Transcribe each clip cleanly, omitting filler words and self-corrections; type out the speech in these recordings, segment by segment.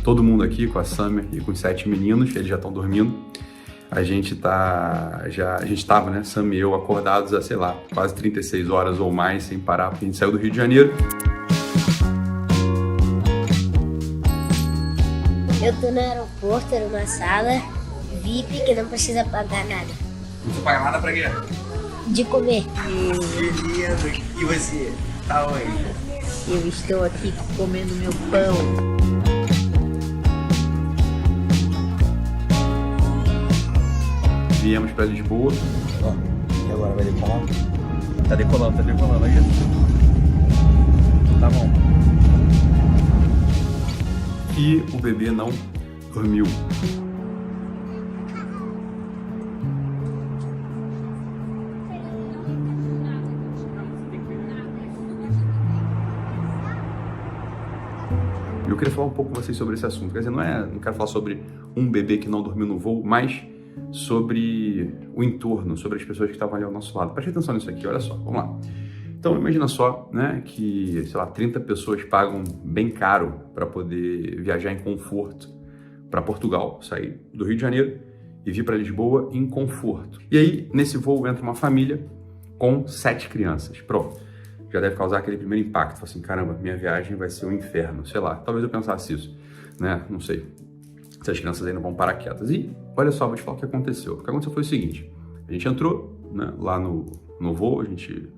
todo mundo aqui, com a Summer e com os 7 meninos, eles já estão dormindo. A gente estava, né, Sam e eu, acordados há, sei lá, quase 36 horas ou mais, sem parar, porque a gente saiu do Rio de Janeiro. Eu tô no aeroporto, numa sala VIP que não precisa pagar nada. Não precisa pagar nada pra quê? De comer. Que lindo! E você? Tá onde? Eu estou aqui comendo meu pão. Viemos pra Lisboa. Ó, e agora vai decolar? Tá decolando aí. Tá bom. E o bebê não dormiu. Eu queria falar um pouco com vocês sobre esse assunto. Quer dizer, não quero falar sobre um bebê que não dormiu no voo, mas sobre o entorno, sobre as pessoas que estavam ali ao nosso lado. Preste atenção nisso aqui, olha só, vamos lá. Então, imagina só, né, que, sei lá, 30 pessoas pagam bem caro para poder viajar em conforto para Portugal, sair do Rio de Janeiro e vir para Lisboa em conforto. E aí, nesse voo, entra uma família com 7 crianças. Pronto. Já deve causar aquele primeiro impacto. Fala assim, caramba, minha viagem vai ser um inferno. Sei lá, talvez eu pensasse isso, né? Não sei se as crianças aí não vão parar quietas. E olha só, vou te falar o que aconteceu. O que aconteceu foi o seguinte, a gente entrou, né, lá no voo,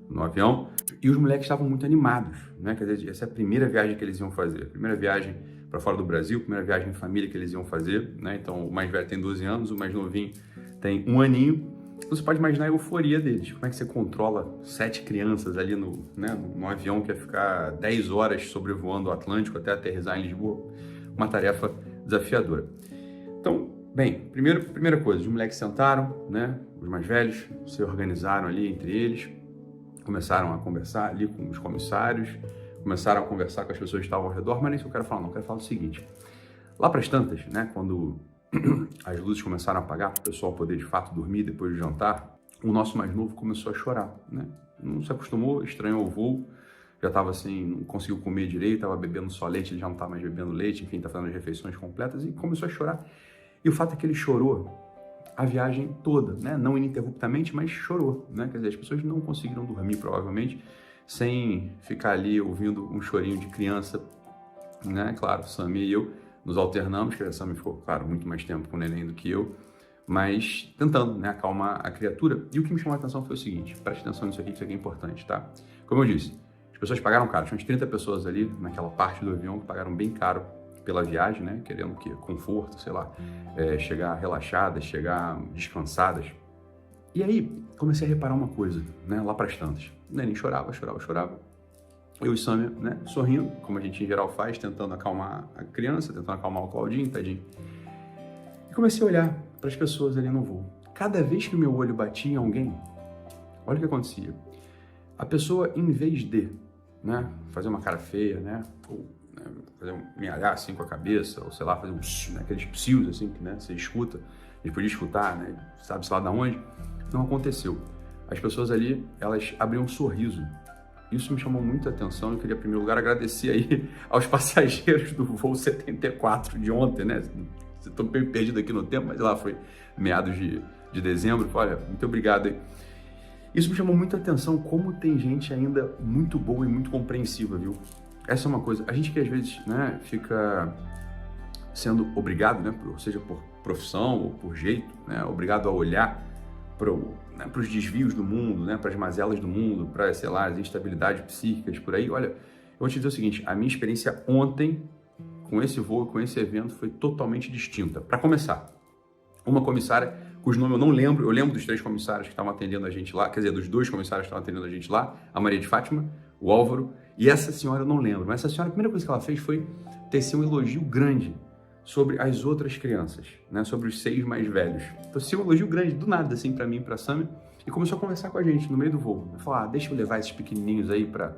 no avião, e os moleques estavam muito animados, né? Quer dizer, essa é a primeira viagem que eles iam fazer. Primeira viagem para fora do Brasil, primeira viagem em família que eles iam fazer, né? Então, o mais velho tem 12 anos, o mais novinho tem 1 aninho. Então, você pode imaginar a euforia deles. Como é que você controla 7 crianças ali no avião que ia ficar 10 horas sobrevoando o Atlântico até aterrissar em Lisboa? Uma tarefa desafiadora. Então, bem, primeira coisa, os moleques sentaram, né? Os mais velhos se organizaram ali entre eles, começaram a conversar ali com os comissários, começaram a conversar com as pessoas que estavam ao redor, mas nem isso eu quero falar, não. Eu quero falar o seguinte, lá para as tantas, né? Quando as luzes começaram a apagar para o pessoal poder de fato dormir depois do jantar, o nosso mais novo começou a chorar, né? Não se acostumou, estranhou o voo, já estava assim, não conseguiu comer direito, estava bebendo só leite, ele já não estava mais bebendo leite, enfim, está fazendo as refeições completas e começou a chorar. E o fato é que ele chorou a viagem toda, né? Não ininterruptamente, mas chorou, né? Quer dizer, as pessoas não conseguiram dormir provavelmente sem ficar ali ouvindo um chorinho de criança, né? Claro, Sam e eu nos alternamos, que a Sam ficou, claro, muito mais tempo com o neném do que eu, mas tentando, né, acalmar a criatura. E o que me chamou a atenção foi o seguinte, preste atenção nisso aqui, que isso aqui é importante, tá? Como eu disse, as pessoas pagaram caro, tinha uns 30 pessoas ali naquela parte do avião que pagaram bem caro pela viagem, né, querendo o quê? Conforto, sei lá, chegar relaxadas, chegar descansadas. E aí, comecei a reparar uma coisa, né, lá pras tantas. O neném chorava. Eu e Samia, né, sorrindo, como a gente em geral faz, tentando acalmar a criança, tentando acalmar o Claudinho, tadinho. E comecei a olhar para as pessoas ali no voo. Cada vez que o meu olho batia em alguém, olha o que acontecia. A pessoa, em vez de, né, fazer uma cara feia, né, ou fazer mealhar assim com a cabeça, ou sei lá, fazer né, aqueles psios assim que, né, você escuta, a gente podia escutar, né, sabe-se lá de onde, não aconteceu. As pessoas ali, elas abriam um sorriso. Isso me chamou muita atenção. Eu queria, em primeiro lugar, agradecer aí aos passageiros do voo 74 de ontem, né? Estou meio perdido aqui no tempo, mas lá foi meados de dezembro. Olha, muito obrigado aí. Isso me chamou muita atenção, como tem gente ainda muito boa e muito compreensiva, viu? Essa é uma coisa. A gente que às vezes, né, fica sendo obrigado, né, seja por profissão ou por jeito, né, obrigado a olhar para os desvios do mundo, né, para as mazelas do mundo, para, sei lá, as instabilidades psíquicas por aí. Olha, eu vou te dizer o seguinte, a minha experiência ontem com esse voo, com esse evento, foi totalmente distinta. Para começar, uma comissária, cujo nome eu não lembro, eu lembro dos 3 comissários que estavam atendendo a gente lá, quer dizer, dos 2 comissários que estavam atendendo a gente lá, a Maria de Fátima, o Álvaro, e essa senhora eu não lembro, mas essa senhora, a primeira coisa que ela fez foi tecer um elogio grande sobre as outras crianças, né, sobre os 6 mais velhos. Então, assim, um elogio grande, do nada, assim, para mim e para Samia, e começou a conversar com a gente no meio do voo. Falar, deixa eu levar esses pequenininhos aí para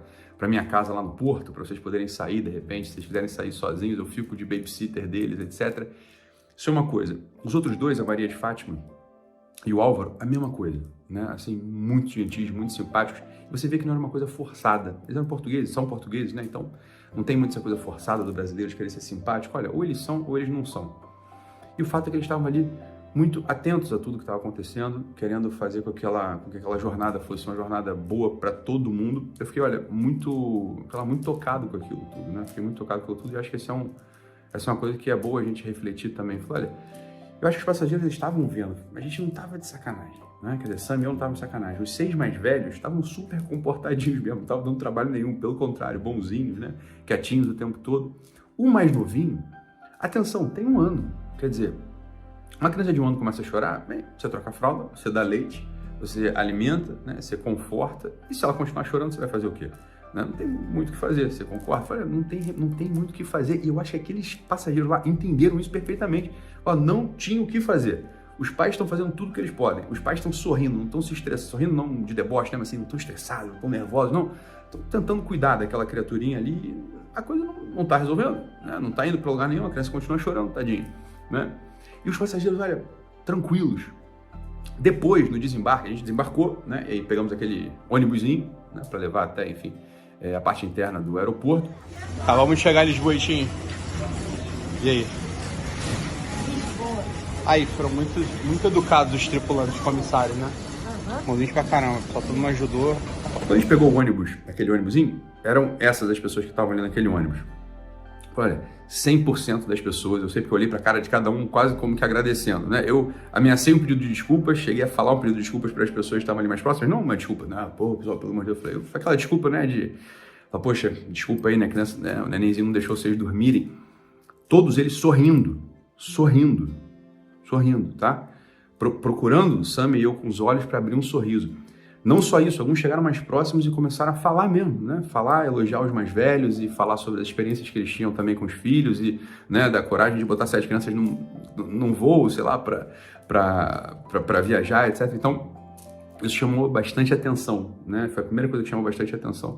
minha casa lá no Porto, para vocês poderem sair, de repente, se vocês quiserem sair sozinhos, eu fico de babysitter deles, etc. Isso é uma coisa. Os outros 2, a Maria de Fátima e o Álvaro, a mesma coisa, né, assim, muito gentis, muito simpáticos. Você vê que não era uma coisa forçada. Eles eram portugueses, são portugueses, né, então Não tem muita essa coisa forçada do brasileiro de querer ser simpático. Olha, ou eles são ou eles não são. E o fato é que eles estavam ali muito atentos a tudo que estava acontecendo, querendo fazer com que aquela jornada fosse uma jornada boa para todo mundo. Eu fiquei, olha, muito tocado com aquilo tudo, né? Fiquei muito tocado com aquilo tudo e acho que essa é uma coisa que é boa a gente refletir também. Falei, olha, eu acho que os passageiros estavam vendo, mas a gente não estava de sacanagem, né? Quer dizer, Sam e eu não estavam de sacanagem. Os 6 mais velhos estavam super comportadinhos mesmo, não estavam dando trabalho nenhum, pelo contrário, bonzinhos, né? Quietinhos o tempo todo. O mais novinho, atenção, tem 1 ano, quer dizer, uma criança de 1 ano começa a chorar, bem, você troca a fralda, você dá leite, você alimenta, né? Você conforta, e se ela continuar chorando, você vai fazer o quê? Não tem muito o que fazer, você concorda? Olha, não tem muito o que fazer, e eu acho que aqueles passageiros lá entenderam isso perfeitamente. Ó, não tinha o que fazer. Os pais estão fazendo tudo o que eles podem, os pais estão sorrindo, não estão se estressando, sorrindo não de deboche, né? Mas assim, não estão estressados, não estão nervosos, não. Estão tentando cuidar daquela criaturinha ali, e a coisa não está resolvendo, né? Não está indo para lugar nenhum, a criança continua chorando, tadinho, né? E os passageiros, olha, tranquilos. Depois, no desembarque, a gente desembarcou, né? E aí pegamos aquele ônibusinho, né? Para levar até, enfim, a parte interna do aeroporto. Tá, vamos chegar em Lisboa, Itinho. E aí? Aí, foram muito educados os tripulantes, comissários, né? Bonzinhos pra caramba, só todo mundo ajudou. Quando a gente pegou o ônibus, aquele ônibusinho, eram essas as pessoas que estavam ali naquele ônibus. Olha, 100% das pessoas, eu sempre olhei pra cara de cada um quase como que agradecendo, né? Eu ameacei um pedido de desculpas, cheguei a falar um pedido de desculpas para as pessoas que estavam ali mais próximas, não uma desculpa, não, pô, pessoal, pelo amor de Deus, eu falei, aquela desculpa, né, poxa, desculpa aí, né, criança, né, o nenenzinho não deixou vocês dormirem. Todos eles sorrindo, tá? Procurando Sam e eu com os olhos para abrir um sorriso. Não só isso, alguns chegaram mais próximos e começaram a falar mesmo, né? Falar, elogiar os mais velhos e falar sobre as experiências que eles tinham também com os filhos e, né, da coragem de botar 7 crianças num voo, sei lá, para viajar, etc. Então, isso chamou bastante atenção, né? Foi a primeira coisa que chamou bastante atenção.